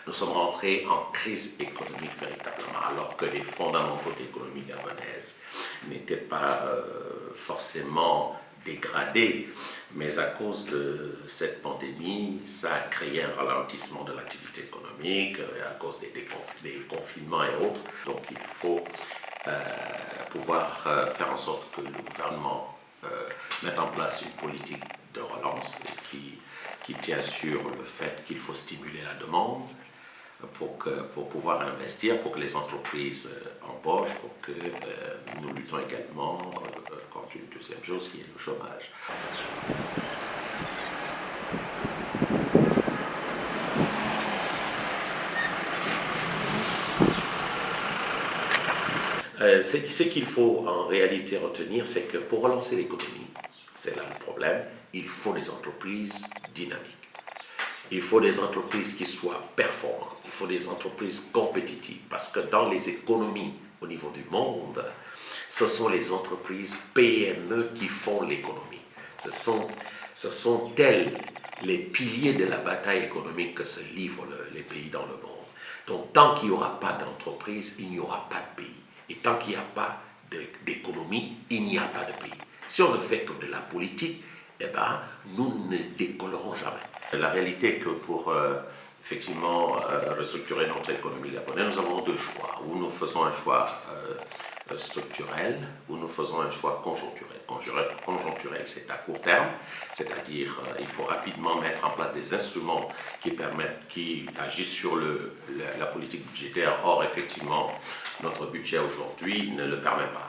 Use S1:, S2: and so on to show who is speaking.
S1: Nous sommes rentrés en crise économique véritablement, alors que les fondamentaux de l'économie gabonaise n'étaient pas forcément dégradés, mais à cause de cette pandémie, ça a créé un ralentissement de l'activité économique à cause des confinements et autres. Donc il faut pouvoir faire en sorte que le gouvernement mette en place une politique de relance qui tient sur le fait qu'il faut stimuler la demande pour pouvoir investir, pour que les entreprises embauchent, pour que nous luttons également contre une deuxième chose qui est le chômage. Ce qu'il faut en réalité retenir, c'est que pour relancer l'économie, c'est là le problème, il faut des entreprises dynamiques. Il faut des entreprises qui soient performantes, il faut des entreprises compétitives, parce que dans les économies au niveau du monde, ce sont les entreprises PME qui font l'économie. Ce sont elles les piliers de la bataille économique que se livrent les pays dans le monde. Donc tant qu'il n'y aura pas d'entreprise, il n'y aura pas de pays. Et tant qu'il n'y a pas d'économie, il n'y a pas de pays. Si on ne fait que de la politique, eh ben, nous ne décollerons jamais. La réalité est que pour effectivement restructurer notre économie gabonaise, nous avons deux choix. Ou nous faisons un choix structurel, ou nous faisons un choix conjoncturel. Conjoncturel, c'est à court terme, c'est-à-dire il faut rapidement mettre en place des instruments qui agissent sur la politique budgétaire. Or, effectivement, notre budget aujourd'hui ne le permet pas.